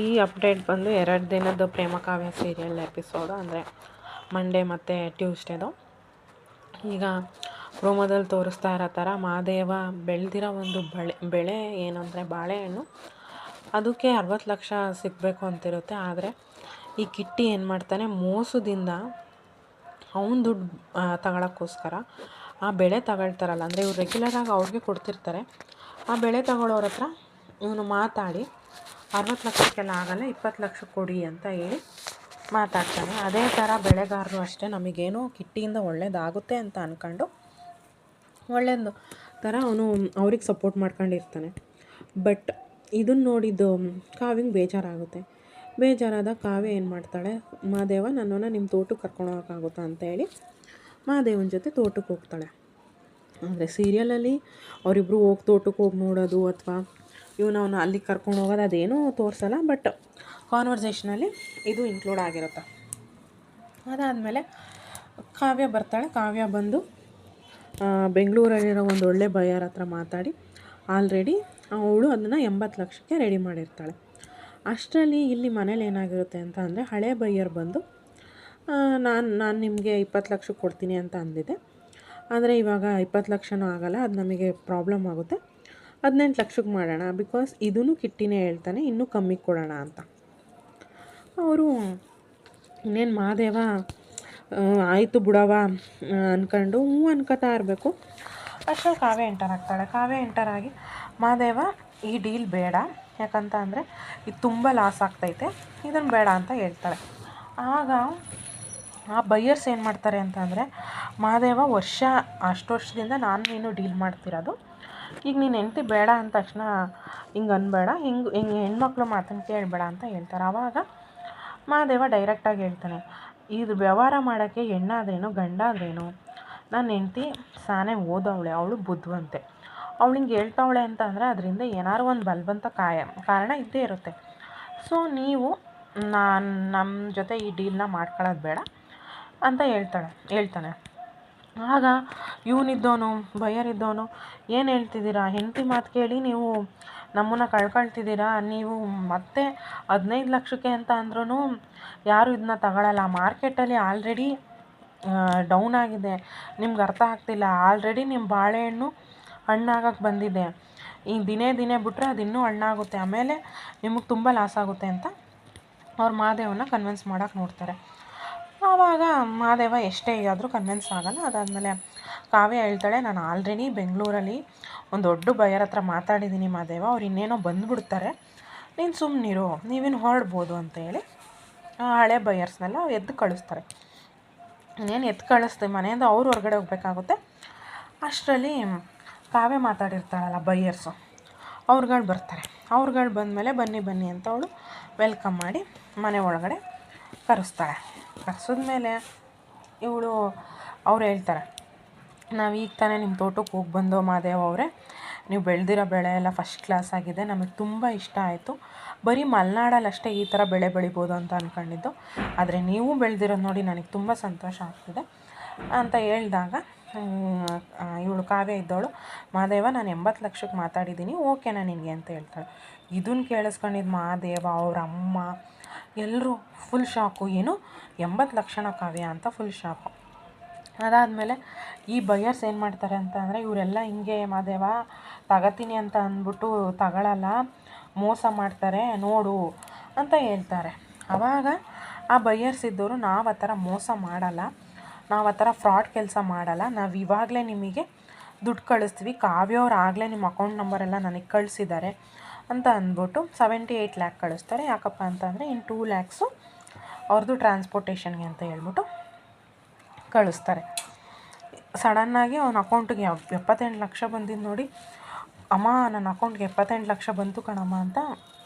ಈ ಅಪ್ಡೇಟ್ ಬಂದು 2 ದಿನದ ಪ್ರೇಮ ಕಾವ್ಯ ಸೀರಿಯಲ್ ಎಪಿಸೋಡು, ಅಂದರೆ ಮಂಡೇ ಮತ್ತು ಟ್ಯೂಸ್ಡೇದು. ಈಗ ಪ್ರೋಮೋದಲ್ಲಿ ತೋರಿಸ್ತಾ ಇರೋ ಥರ ಮಹಾದೇವ ಬೆಳೆದಿರೋ ಒಂದು ಬೆಳೆ ಏನಂದರೆ ಬಾಳೆಹಣ್ಣು, ಅದಕ್ಕೆ 60 ಲಕ್ಷ ಸಿಗಬೇಕು ಅಂತಿರುತ್ತೆ. ಆದರೆ ಈ ಕಿಟ್ಟಿ ಏನು ಮಾಡ್ತಾನೆ, ಮೋಸದಿಂದ ಅವನ ದುಡ್ಡು ತಗೊಳ್ಳೋಕ್ಕೋಸ್ಕರ ಆ ಬೆಳೆ ತಗೊಳ್ತಾರಲ್ಲ, ಅಂದರೆ ಇವ್ರು ರೆಗ್ಯುಲರಾಗಿ ಅವ್ರಿಗೆ ಕೊಡ್ತಿರ್ತಾರೆ. ಆ ಬೆಳೆ ತಗೊಳ್ಳೋರ ಹತ್ರ ಇವನು ಮಾತಾಡಿ 60 ಲಕ್ಷಕ್ಕೆಲ್ಲ ಆಗಲ್ಲ, 20 ಲಕ್ಷ ಕೊಡಿ ಅಂತ ಹೇಳಿ ಮಾತಾಡ್ತಾನೆ. ಅದೇ ಥರ ಬೆಳೆಗಾರರು ಅಷ್ಟೇ, ನಮಗೇನೋ ಕಿಟ್ಟಿಯಿಂದ ಒಳ್ಳೇದಾಗುತ್ತೆ ಅಂತ ಅಂದ್ಕೊಂಡು ಒಳ್ಳೇದು ಥರ ಅವನು ಅವ್ರಿಗೆ ಸಪೋರ್ಟ್ ಮಾಡ್ಕೊಂಡಿರ್ತಾನೆ. ಬಟ್ ಇದನ್ನು ನೋಡಿದ್ದು ಕಾವ್ಯಂಗೆ ಬೇಜಾರಾದ ಕಾವ್ಯ ಏನು ಮಾಡ್ತಾಳೆ, ಮಹಾದೇವ ನನ್ನನ್ನು ನಿಮ್ಮ ತೋಟಕ್ಕೆ ಕರ್ಕೊಂಡು ಹೋಗೋಕ್ಕಾಗುತ್ತಾ ಅಂತ ಹೇಳಿ ಮಹಾದೇವನ ಜೊತೆ ತೋಟಕ್ಕೆ ಹೋಗ್ತಾಳೆ. ಅಂದರೆ ಸೀರಿಯಲಲ್ಲಿ ಅವರಿಬ್ಬರು ತೋಟಕ್ಕೆ ಹೋಗಿ ನೋಡೋದು ಅಥವಾ ಅವನು ಅಲ್ಲಿಗೆ ಕರ್ಕೊಂಡು ಹೋಗೋದು ಅದೇನೂ ತೋರಿಸಲ್ಲ. ಬಟ್ ಕಾನ್ವರ್ಸೇಷನಲ್ಲಿ ಇದು ಇನ್ಕ್ಲೂಡ್ ಆಗಿರುತ್ತೆ. ಅದಾದಮೇಲೆ ಕಾವ್ಯ ಬರ್ತಾಳೆ. ಕಾವ್ಯ ಬಂದು ಬೆಂಗಳೂರಲ್ಲಿರೋ ಒಂದು ಒಳ್ಳೆ ಬಯ್ಯರ್ ಹತ್ರ ಮಾತಾಡಿ ಆಲ್ರೆಡಿ ಅವಳು ಅದನ್ನು 80 ಲಕ್ಷಕ್ಕೆ ರೆಡಿ ಮಾಡಿರ್ತಾಳೆ. ಅಷ್ಟರಲ್ಲಿ ಇಲ್ಲಿ ಮನೇಲಿ ಏನಾಗಿರುತ್ತೆ ಅಂತ ಅಂದರೆ, ಹಳೆ ಬಯ್ಯರ್ ಬಂದು ನಾನು ನಿಮಗೆ 20 ಲಕ್ಷಕ್ಕೆ ಕೊಡ್ತೀನಿ ಅಂತ ಅಂದಿದ್ದೆ, ಆದರೆ ಇವಾಗ 20 ಲಕ್ಷನೂ ಆಗಲ್ಲ, ಅದು ನಮಗೆ ಪ್ರಾಬ್ಲಮ್ ಆಗುತ್ತೆ, 18 ಲಕ್ಷಕ್ಕೆ ಮಾಡೋಣ, ಬಿಕಾಸ್ ಇದೂ ಕಿಟ್ಟಿನೇ ಹೇಳ್ತಾನೆ ಇನ್ನೂ ಕಮ್ಮಿ ಕೊಡೋಣ ಅಂತ. ಅವರು ಇನ್ನೇನು ಮಹಾದೇವ ಆಯಿತು ಬಿಡವ ಅಂದ್ಕೊಂಡು ಅನ್ಕೋತಾ ಇರಬೇಕು. ಅಷ್ಟರಲ್ಲಿ ಕಾವ್ಯ ಎಂಟರಾಗಿ ಮಹಾದೇವ ಈ ಡೀಲ್ ಬೇಡ, ಯಾಕಂತ ಅಂದರೆ ಇದು ತುಂಬ ಲಾಸ್ ಆಗ್ತೈತೆ, ಇದನ್ನು ಬೇಡ ಅಂತ ಹೇಳ್ತಾಳೆ. ಆಗ ಆ ಬಯ್ಯರ್ಸ್ ಏನು ಮಾಡ್ತಾರೆ ಅಂತ ಅಂದರೆ, ಮಹಾದೇವ ಅಷ್ಟು ವರ್ಷದಿಂದ ನಾನು ನೀನು ಡೀಲ್ ಮಾಡ್ತಿರೋದು, ಈಗ ನೀನು ಹೆಂಡ್ತಿ ಬೇಡ ಅಂದ ತಕ್ಷಣ ಹಿಂಗೆ ಅನ್ಬೇಡ, ಹಿಂಗೆ ಹೆಣ್ಮಕ್ಳು ಮಾತನ್ನು ಕೇಳಬೇಡ ಅಂತ ಹೇಳ್ತಾರೆ. ಆವಾಗ ಮಹಾದೇವ ಡೈರೆಕ್ಟಾಗಿ ಹೇಳ್ತಾನೆ, ಇದು ವ್ಯವಹಾರ ಮಾಡೋಕ್ಕೆ ಹೆಣ್ಣಾದ್ರೇನು ಗಂಡಾದ್ರೇನು, ನನ್ನ ಹೆಂಡ್ತಿ ಸಾನೇ ಓದವಳೆ, ಅವಳು ಬುದ್ಧಿವಂತೆ, ಅವಳು ಹಿಂಗೆ ಹೇಳ್ತಾವಳೆ ಅಂತ ಅಂದರೆ ಅದರಿಂದ ಏನಾದ್ರು ಒಂದು ಬಲವಂತ ಕಾರಣ ಇದ್ದೇ ಇರುತ್ತೆ. ಸೊ ನೀವು ನಮ್ಮ ಜೊತೆ ಈ ಡೀಲ್ನ ಮಾಡ್ಕೊಳ್ಳೋದು ಬೇಡ ಅಂತ ಹೇಳ್ತಾನೆ. ಆಗ ಇವನಿದ್ದವನು ಬಯ್ಯರಿದ್ದವನು, ಏನು ಹೇಳ್ತಿದ್ದೀರಾ, ಹೆಂಡತಿ ಮಾತು ಕೇಳಿ ನೀವು ನಮ್ಮನ್ನು ಕಳ್ಕೊಳ್ತಿದ್ದೀರಾ, ನೀವು ಮತ್ತೆ 15 ಲಕ್ಷಕ್ಕೆ ಅಂತ ಅಂದ್ರೂ ಯಾರು ಇದನ್ನ ತಗೊಳ್ಳಲ್ಲ, ಮಾರ್ಕೆಟಲ್ಲಿ ಆಲ್ರೆಡಿ ಡೌನ್ ಆಗಿದೆ, ನಿಮ್ಗೆ ಅರ್ಥ ಆಗ್ತಿಲ್ಲ, ಆಲ್ರೆಡಿ ನಿಮ್ಮ ಬಾಳೆಹಣ್ಣು ಹಣ್ಣಾಗಕ್ಕೆ ಬಂದಿದೆ, ಈ ದಿನೇ ಬಿಟ್ಟರೆ ಅದು ಇನ್ನೂ ಹಣ್ಣಾಗುತ್ತೆ, ಆಮೇಲೆ ನಿಮಗೆ ತುಂಬ ಲಾಸ್ ಆಗುತ್ತೆ ಅಂತ ಅವ್ರು ಮಹಾದೇವನ ಕನ್ವಿನ್ಸ್ ಮಾಡೋಕ್ಕೆ ನೋಡ್ತಾರೆ. ಆವಾಗ ಮಹಾದೇವ ಎಷ್ಟೇ ಆದರೂ ಕನ್ವಿನ್ಸ್ ಆಗಲ್ಲ. ಅದಾದಮೇಲೆ ಕಾವ್ಯ ಹೇಳ್ತಾಳೆ, ನಾನು ಆಲ್ರೆಡಿ ಬೆಂಗಳೂರಲ್ಲಿ ಒಂದು ದೊಡ್ಡ ಬಯ್ಯರ್ ಹತ್ರ ಮಾತಾಡಿದ್ದೀನಿ ಮಹಾದೇವ, ಅವ್ರು ಇನ್ನೇನೋ ಬಂದುಬಿಡ್ತಾರೆ, ನೀನು ಸುಮ್ಮನಿರು, ನೀವೇನು ಹೊರಡ್ಬೋದು ಅಂತ ಹೇಳಿ ಹಳೆ ಬಯ್ಯರ್ಸ್ನೆಲ್ಲ ಎದ್ದು ಕಳಿಸ್ತಾರೆ. ಇನ್ನೇನು ಎದ್ದು ಕಳಿಸ್ತೀವಿ ಮನೆಯಿಂದ ಅವ್ರು ಹೊರಗಡೆ ಹೋಗ್ಬೇಕಾಗುತ್ತೆ. ಅಷ್ಟರಲ್ಲಿ ಕಾವ್ಯ ಮಾತಾಡಿರ್ತಾಳಲ್ಲ ಬಯ್ಯರ್ಸು, ಅವ್ರುಗಳು ಬರ್ತಾರೆ. ಅವ್ರುಗಳು ಬಂದಮೇಲೆ ಬನ್ನಿ ಅಂತ ಅವಳು ವೆಲ್ಕಮ್ ಮಾಡಿ ಮನೆ ಒಳಗಡೆ ಕರೆಸಿದ್ಮೇಲೆ ಅವ್ರು ಹೇಳ್ತಾರೆ, ನಾವು ಈಗ ತಾನೇ ನಿಮ್ಮ ತೋಟಕ್ಕೆ ಹೋಗಿ ಬಂದೋ ಮಹಾದೇವ ಅವರೇ, ನೀವು ಬೆಳೆದಿರೋ ಬೆಳೆ ಎಲ್ಲ ಫಸ್ಟ್ ಕ್ಲಾಸ್ ಆಗಿದೆ, ನಮಗೆ ತುಂಬ ಇಷ್ಟ ಆಯಿತು, ಬರೀ ಮಲೆನಾಡಲ್ಲಿ ಅಷ್ಟೇ ಈ ಥರ ಬೆಳೆ ಬೆಳಿಬೋದು ಅಂತ ಅಂದ್ಕೊಂಡಿದ್ದು, ಆದರೆ ನೀವು ಬೆಳೆದಿರೋದು ನೋಡಿ ನನಗೆ ತುಂಬ ಸಂತೋಷ ಆಗ್ತಿದೆ ಅಂತ ಹೇಳಿದಾಗ ಕಾವ್ಯ ಇದ್ದವಳು, ಮಹಾದೇವ ನಾನು 80 ಲಕ್ಷಕ್ಕೆ ಮಾತಾಡಿದ್ದೀನಿ, ಓಕೆನಾ ನಿನಗೆ ಅಂತ ಹೇಳ್ತಾಳೆ. ಇದನ್ನು ಕೇಳಿಸ್ಕೊಂಡಿದ್ದು ಮಹಾದೇವ, ಅವ್ರ ಅಮ್ಮ ಎಲ್ಲರೂ ಫುಲ್ ಶಾಕು, ಏನು 80 ಲಕ್ಷಣ ಕಾವ್ಯ ಅಂತ ಫುಲ್ ಶಾಕು. ಅದಾದಮೇಲೆ ಈ ಬಯ್ಯರ್ಸ್ ಏನು ಮಾಡ್ತಾರೆ ಅಂತ ಅಂದರೆ, ಇವರೆಲ್ಲ ಹಿಂಗೆ ಮಹಾದೇವ ತಗೋತೀನಿ ಅಂತ ಅಂದ್ಬಿಟ್ಟು ತಗೊಳ್ಳಲ್ಲ, ಮೋಸ ಮಾಡ್ತಾರೆ ನೋಡು ಅಂತ ಹೇಳ್ತಾರೆ. ಆವಾಗ ಆ ಬಯ್ಯರ್ಸ್ ಇದ್ದವರು, ನಾವು ಆ ಥರ ಮೋಸ ಮಾಡಲ್ಲ, ನಾವು ಆ ಥರ ಫ್ರಾಡ್ ಕೆಲಸ ಮಾಡಲ್ಲ, ನಾವು ಇವಾಗಲೇ ನಿಮಗೆ ದುಡ್ಡು ಕಳಿಸ್ತೀವಿ, ಕಾವ್ಯವ್ರು ಆಗಲೇ ನಿಮ್ಮ ಅಕೌಂಟ್ ನಂಬರೆಲ್ಲ ನನಗೆ ಕಳಿಸಿದ್ದಾರೆ ಅಂತ ಅಂದ್ಬಿಟ್ಟು 78 ಲ್ಯಾಕ್ ಕಳಿಸ್ತಾರೆ. ಯಾಕಪ್ಪ ಅಂತಂದರೆ ಇನ್ನು 2 ಲ್ಯಾಕ್ಸು ಅವ್ರದ್ದು ಟ್ರಾನ್ಸ್ಪೋರ್ಟೇಷನ್ಗೆ ಅಂತ ಹೇಳ್ಬಿಟ್ಟು ಕಳಿಸ್ತಾರೆ. ಸಡನ್ನಾಗಿ ಅವನ ಅಕೌಂಟಿಗೆ 78 ಲಕ್ಷ ಬಂದಿದ್ದು ನೋಡಿ, ಅಮ್ಮ ನನ್ನ ಅಕೌಂಟ್ಗೆ 78 ಲಕ್ಷ ಬಂತು ಕಣಮ್ಮ ಅಂತ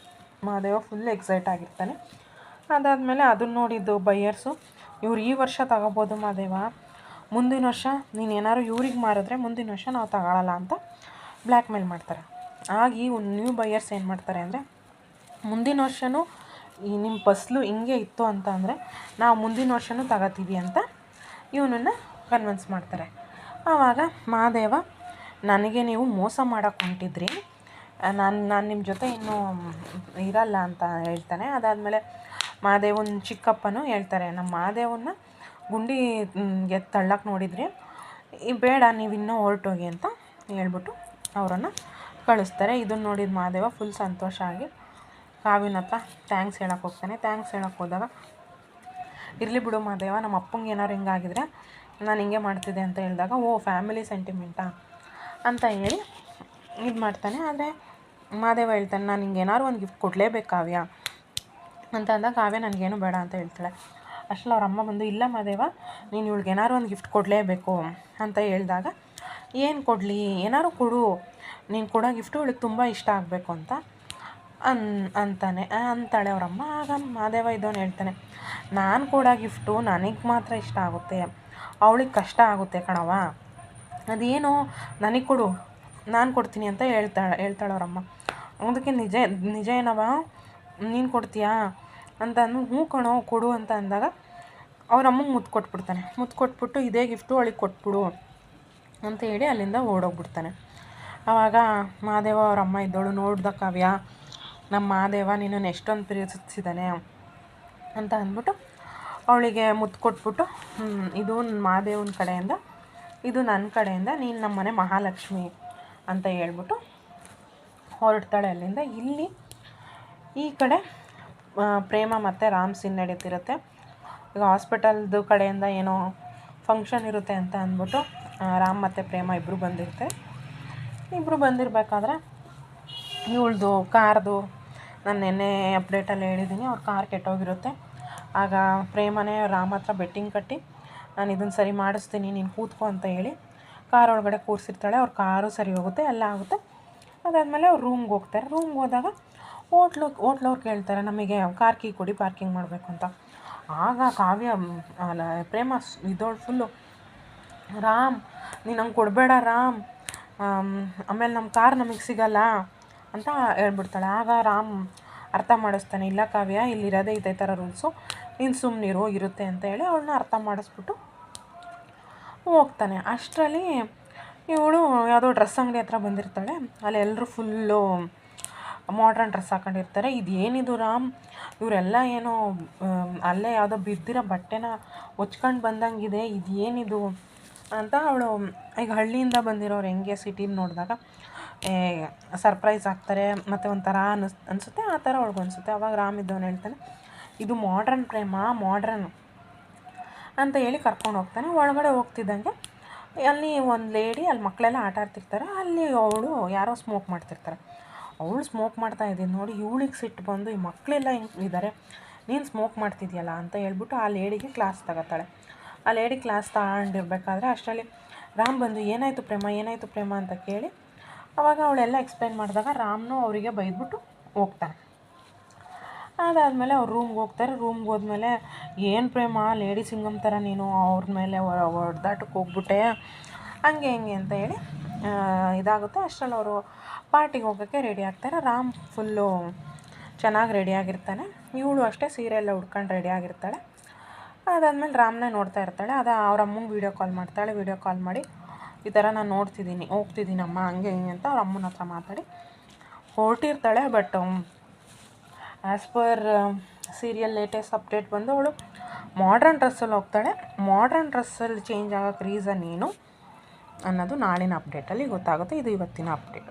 ಮಹಾದೇವ ಫುಲ್ ಎಕ್ಸೈಟ್ ಆಗಿರ್ತಾನೆ. ಅದಾದಮೇಲೆ ಅದನ್ನು ನೋಡಿದ್ದು ಬಯ್ಯರ್ಸು, ಇವ್ರು ಈ ವರ್ಷ ತಗೋಬೋದು ಮಹಾದೇವ, ಮುಂದಿನ ವರ್ಷ ನೀನು ಏನಾದ್ರು ಇವ್ರಿಗೆ ಮಾರಿದ್ರೆ ಮುಂದಿನ ವರ್ಷ ನಾವು ತಗೊಳ್ಳಲ್ಲ ಅಂತ ಬ್ಲ್ಯಾಕ್ ಮೇಲ್ ಮಾಡ್ತಾರೆ. ಆಗ ಈ ನ್ಯೂ ಬಯ್ಯರ್ಸ್ ಏನು ಮಾಡ್ತಾರೆ ಅಂದರೆ, ಮುಂದಿನ ವರ್ಷವೂ ಈ ನಿಮ್ಮ ಫಸಲು ಹಿಂಗೆ ಇತ್ತು ಅಂತ ಅಂದರೆ ನಾವು ಮುಂದಿನ ವರ್ಷವೂ ತಗೋತೀವಿ ಅಂತ ಇವನನ್ನು ಕನ್ವಿನ್ಸ್ ಮಾಡ್ತಾರೆ. ಆವಾಗ ಮಹಾದೇವ, ನನಗೆ ನೀವು ಮೋಸ ಮಾಡೋಕ್ಕೆ ಹೊಂಟಿದ್ರಿ, ನಾನು ನಿಮ್ಮ ಜೊತೆ ಇನ್ನೂ ಇರಲ್ಲ ಅಂತ ಹೇಳ್ತಾನೆ. ಅದಾದಮೇಲೆ ಮಹಾದೇವನ ಚಿಕ್ಕಪ್ಪನೂ ಹೇಳ್ತಾರೆ, ನಮ್ಮ ಮಹಾದೇವನ್ನ ಗುಂಡಿ ತಳ್ಳಕ್ಕೆ ನೋಡಿದ್ರಿ, ಬೇಡ ನೀವು ಇನ್ನೂ ಹೊರಟೋಗಿ ಅಂತ ಹೇಳ್ಬಿಟ್ಟು ಅವರನ್ನು ಕಳಿಸ್ತಾರೆ. ಇದನ್ನು ನೋಡಿದ ಮಹಾದೇವ ಫುಲ್ ಸಂತೋಷ ಆಗಿ ಕಾವ್ಯನ ಹತ್ರ ಥ್ಯಾಂಕ್ಸ್ ಹೇಳಕ್ಕೆ ಹೋಗ್ತಾನೆ. ಥ್ಯಾಂಕ್ಸ್ ಹೇಳಕ್ಕೆ ಹೋದಾಗ, ಇರಲಿ ಬಿಡು ಮಹಾದೇವ, ನಮ್ಮ ಅಪ್ಪಂಗೆ ಏನಾರು ಹಿಂಗಾಗಿದ್ರೆ ನಾನು ಹಿಂಗೆ ಮಾಡ್ತಿದ್ದೆ ಅಂತ ಹೇಳಿದಾಗ, ಓ ಫ್ಯಾಮಿಲಿ ಸೆಂಟಿಮೆಂಟಾ ಅಂತ ಹೇಳಿ ಇದು ಮಾಡ್ತಾನೆ. ಆದರೆ ಮಹಾದೇವ ಹೇಳ್ತಾನೆ, ನಾನು ಹಿಂಗೆ ಏನಾರು ಒಂದು ಗಿಫ್ಟ್ ಕೊಡಲೇಬೇಕು ಕಾವ್ಯ ಅಂತ ಅಂದಾಗ, ಕಾವ್ಯ ನನಗೇನು ಬೇಡ ಅಂತ ಹೇಳ್ತಾಳೆ. ಅಷ್ಟರಲ್ಲಿ ಅವ್ರ ಅಮ್ಮ ಬಂದು, ಇಲ್ಲ ಮಹಾದೇವ, ನೀನು ಇವಳಿಗೆ ಏನಾರು ಒಂದು ಗಿಫ್ಟ್ ಕೊಡಲೇಬೇಕು ಅಂತ ಹೇಳಿದಾಗ, ಏನು ಕೊಡಲಿ, ಏನಾರು ಕೊಡು, ನೀನು ಕೊಡೋ ಗಿಫ್ಟು ಅವಳಿಗೆ ತುಂಬ ಇಷ್ಟ ಆಗಬೇಕು ಅಂತ ಅಂತಾಳೆ ಅವರಮ್ಮ. ಆಗ ಮಹಾದೇವ ಇದ್ದವನು ಹೇಳ್ತಾನೆ, ನಾನು ಕೊಡೋ ಗಿಫ್ಟು ನನಗೆ ಮಾತ್ರ ಇಷ್ಟ ಆಗುತ್ತೆ, ಅವಳಿಗೆ ಕಷ್ಟ ಆಗುತ್ತೆ ಕಣವ, ಅದೇನು ನನಗೆ ಕೊಡು, ನಾನು ಕೊಡ್ತೀನಿ ಅಂತ ಹೇಳ್ತಾಳೆ ಅವರಮ್ಮ. ಅದಕ್ಕೆ ನಿಜ ಏನವ, ನೀನು ಕೊಡ್ತೀಯಾ ಅಂತ ಅಂದು, ಹ್ಞೂ ಕಣೋ ಕೊಡು ಅಂತ ಅಂದಾಗ ಅವರಮ್ಮಗೆ ಮುತ್ತು ಕೊಟ್ಬಿಡ್ತಾನೆ. ಮುತ್ತು ಕೊಟ್ಬಿಟ್ಟು, ಇದೇ ಗಿಫ್ಟು ಅವಳಿಗೆ ಕೊಟ್ಬಿಡು ಅಂತ ಹೇಳಿ ಅಲ್ಲಿಂದ ಓಡೋಗ್ಬಿಡ್ತಾನೆ. ಆವಾಗ ಮಹಾದೇವ ಅವರಮ್ಮ ಇದ್ದವಳು, ನೋಡ್ದ ಕಾವ್ಯ, ನಮ್ಮ ಮಹಾದೇವ ನಿನ್ನನ್ನು ಎಷ್ಟೊಂದು ಪ್ರೀತಿಸಿದ್ದಾನೆ ಅಂತ ಅಂದ್ಬಿಟ್ಟು ಅವಳಿಗೆ ಮುತ್ತು ಕೊಟ್ಬಿಟ್ಟು, ಇದು ಮಹಾದೇವನ ಕಡೆಯಿಂದ, ಇದು ನನ್ನ ಕಡೆಯಿಂದ, ನೀನು ನಮ್ಮ ಮನೆ ಮಹಾಲಕ್ಷ್ಮಿ ಅಂತ ಹೇಳ್ಬಿಟ್ಟು ಹೊರಡ್ತಾಳೆ ಅಲ್ಲಿಂದ. ಇಲ್ಲಿ ಈ ಕಡೆ ಪ್ರೇಮ ಮತ್ತು ರಾಮ್ ಸೀನ್ ನಡೀತಿರುತ್ತೆ. ಈಗ ಹಾಸ್ಪಿಟಲ್ದು ಕಡೆಯಿಂದ ಏನೋ ಫಂಕ್ಷನ್ ಇರುತ್ತೆ ಅಂತ ಅಂದ್ಬಿಟ್ಟು ರಾಮ್ ಮತ್ತು ಪ್ರೇಮ ಇಬ್ಬರು ಬಂದಿರ್ತಾರೆ. ಇಬ್ಬರು ಬಂದಿರಬೇಕಾದ್ರೆ ಇವಳ್ದು ಕಾರ್ದು, ನಾನು ನೆನ್ನೆ ಅಪ್ಡೇಟಲ್ಲಿ ಹೇಳಿದ್ದೀನಿ, ಅವ್ರ ಕಾರ್ ಕೆಟ್ಟೋಗಿರುತ್ತೆ. ಆಗ ಪ್ರೇಮನೇ ರಾಮ್ ಹತ್ರ ಬೆಟ್ಟಿಂಗ್ ಕಟ್ಟಿ, ನಾನು ಇದನ್ನು ಸರಿ ಮಾಡಿಸ್ತೀನಿ, ನೀನು ಕೂತ್ಕೊ ಅಂತ ಹೇಳಿ ಕಾರ್ ಒಳಗಡೆ ಕೂರಿಸಿರ್ತಾಳೆ. ಅವ್ರ ಕಾರು ಸರಿ ಹೋಗುತ್ತೆ, ಎಲ್ಲ ಆಗುತ್ತೆ. ಅದಾದಮೇಲೆ ಅವ್ರು ರೂಮ್ಗೆ ಹೋಗ್ತಾರೆ. ರೂಮ್ಗೆ ಹೋದಾಗ ಹೋಟ್ಲವ್ರು ಕೇಳ್ತಾರೆ, ನಮಗೆ ಕಾರ್ ಕೀ ಕೊಡಿ, ಪಾರ್ಕಿಂಗ್ ಮಾಡಬೇಕು ಅಂತ. ಆಗ ಕಾವ್ಯ ಪ್ರೇಮ ಇದೋಳು ಫುಲ್ಲು, ರಾಮ್ ನೀನು ನಂಗೆ ಕೊಡಬೇಡ ರಾಮ್, ಆಮೇಲೆ ನಮ್ಮ ಕಾರ್ ನಮಗೆ ಸಿಗಲ್ಲ ಅಂತ ಹೇಳ್ಬಿಡ್ತಾಳೆ. ಆಗ ರಾಮ್ ಅರ್ಥ ಮಾಡಿಸ್ತಾನೆ, ಇಲ್ಲ ಕಾವ್ಯ, ಇಲ್ಲಿರೋದೇ ಇದೇ ಥರ ರೂಲ್ಸು, ನೀನು ಸುಮ್ಮನಿರು, ಇರುತ್ತೆ ಅಂತ ಹೇಳಿ ಅವಳನ್ನ ಅರ್ಥ ಮಾಡಿಸ್ಬಿಟ್ಟು ಹೋಗ್ತಾನೆ. ಅಷ್ಟರಲ್ಲಿ ಇವಳು ಯಾವುದೋ ಡ್ರೆಸ್ ಅಂಗಡಿ ಹತ್ರ ಬಂದಿರ್ತಾಳೆ. ಅಲ್ಲಿ ಎಲ್ಲರೂ ಫುಲ್ಲು ಮಾಡ್ರನ್ ಡ್ರೆಸ್ ಹಾಕೊಂಡಿರ್ತಾರೆ. ಇದೇನಿದು ರಾಮ್, ಇವರೆಲ್ಲ ಏನೋ ಅಲ್ಲೇ ಯಾವುದೋ ಬಿದ್ದಿರೋ ಬಟ್ಟೆನ ಹೊಚ್ಕೊಂಡು ಬಂದಂಗಿದೆ, ಇದೇನಿದು ಅಂತ ಅವಳು, ಈಗ ಹಳ್ಳಿಯಿಂದ ಬಂದಿರೋರು ಹೆಂಗೆ ಸಿಟಿನ ನೋಡಿದಾಗ ಸರ್ಪ್ರೈಸ್ ಆಗ್ತಾರೆ, ಮತ್ತು ಒಂಥರ ಅನಿಸುತ್ತೆ, ಆ ಥರ ಅವಳಿಗೆ ಅನಿಸುತ್ತೆ. ಅವಾಗ ರಾಮ್ ಇದ್ದವನು ಹೇಳ್ತಾನೆ, ಇದು ಮಾಡ್ರನ್ ಪ್ರೇಮ, ಮಾಡ್ರನ್ ಅಂತ ಹೇಳಿ ಕರ್ಕೊಂಡು ಹೋಗ್ತಾನೆ. ಒಳಗಡೆ ಹೋಗ್ತಿದ್ದಂಗೆ ಅಲ್ಲಿ ಒಂದು ಲೇಡಿ, ಅಲ್ಲಿ ಮಕ್ಕಳೆಲ್ಲ ಆಟ ಆಡ್ತಿರ್ತಾರೆ. ಅಲ್ಲಿ ಅವಳು ಯಾರೋ ಸ್ಮೋಕ್ ಮಾಡ್ತಿರ್ತಾರೆ. ಅವಳು ಸ್ಮೋಕ್ ಮಾಡ್ತಾ ಇದ್ದೀನಿ ನೋಡಿ, ಇವಳಿಗೆ ಸಿಟ್ಟು ಬಂದು, ಈ ಮಕ್ಕಳೆಲ್ಲ ಹಿಂಗೆ ಇದ್ದಾರೆ, ನೀನು ಸ್ಮೋಕ್ ಮಾಡ್ತಿದ್ಯಲ್ಲ ಅಂತ ಹೇಳ್ಬಿಟ್ಟು ಆ ಲೇಡಿಗೆ ಕ್ಲಾಸ್ ತಗೋತಾಳೆ. ಆ ಲೇಡಿ ಕ್ಲಾಸ್ ತಗೊಂಡಿರ್ಬೇಕಾದ್ರೆ ಅಷ್ಟರಲ್ಲಿ ರಾಮ್ ಬಂದು, ಏನಾಯಿತು ಪ್ರೇಮ ಅಂತ ಕೇಳಿ, ಆವಾಗ ಅವಳೆಲ್ಲ ಎಕ್ಸ್ಪ್ಲೈನ್ ಮಾಡಿದಾಗ ರಾಮ್ನು ಅವರಿಗೆ ಬೈದ್ಬಿಟ್ಟು ಹೋಗ್ತಾನೆ. ಅದಾದಮೇಲೆ ಅವ್ರು ರೂಮ್ಗೆ ಹೋಗ್ತಾರೆ. ರೂಮ್ಗೆ ಹೋದ್ಮೇಲೆ, ಏನು ಪ್ರೇಮ, ಲೇಡಿ ಸಿಂಗಮ್ ಥರ ನೀನು ಅವ್ರ ಮೇಲೆ ಹೊಡೆದಾಟಕ್ಕೆ ಹೋಗ್ಬಿಟ್ಟೆ, ಹಂಗೆ ಹಿಂಗೆ ಅಂತ ಹೇಳಿ ಇದಾಗುತ್ತೆ. ಅಷ್ಟರಲ್ಲಿ ಅವರು ಪಾರ್ಟಿಗೆ ಹೋಗೋಕ್ಕೆ ರೆಡಿ ಆಗ್ತಾರೆ. ರಾಮ್ ಫುಲ್ಲು ಚೆನ್ನಾಗಿ ರೆಡಿಯಾಗಿರ್ತಾನೆ. ಇವಳು ಅಷ್ಟೇ ಸೀರೆ ಎಲ್ಲ ಉಡ್ಕೊಂಡು ರೆಡಿಯಾಗಿರ್ತಾಳೆ. ಅದಾದಮೇಲೆ ರಾಮ್ನೇ ನೋಡ್ತಾ ಇರ್ತಾಳೆ. ಅವ್ರ ಅಮ್ಮಂಗೆ ವೀಡಿಯೋ ಕಾಲ್ ಮಾಡ್ತಾಳೆ. ವೀಡಿಯೋ ಕಾಲ್ ಮಾಡಿ, ಈ ಥರ ನಾನು ಹೋಗ್ತಿದ್ದೀನಮ್ಮ, ಹಂಗೆ ಹಿಂಗೆ ಅಂತ ಅವ್ರ ಅಮ್ಮನ ಹತ್ರ ಮಾತಾಡಿ ಹೊರಟಿರ್ತಾಳೆ. But as per serial latest update ಬಂದು ಅವಳು ಮಾಡ್ರನ್ ಡ್ರೆಸ್ಸಲ್ಲಿ ಹೋಗ್ತಾಳೆ. ಮಾಡ್ರನ್ ಡ್ರೆಸ್ಸಲ್ಲಿ ಚೇಂಜ್ ಆಗೋಕ್ಕೆ ರೀಸನ್ ಏನು ಅನ್ನೋದು ನಾಳಿನ ಅಪ್ಡೇಟಲ್ಲಿ ಗೊತ್ತಾಗುತ್ತೆ. ಇದು ಇವತ್ತಿನ ಅಪ್ಡೇಟ್.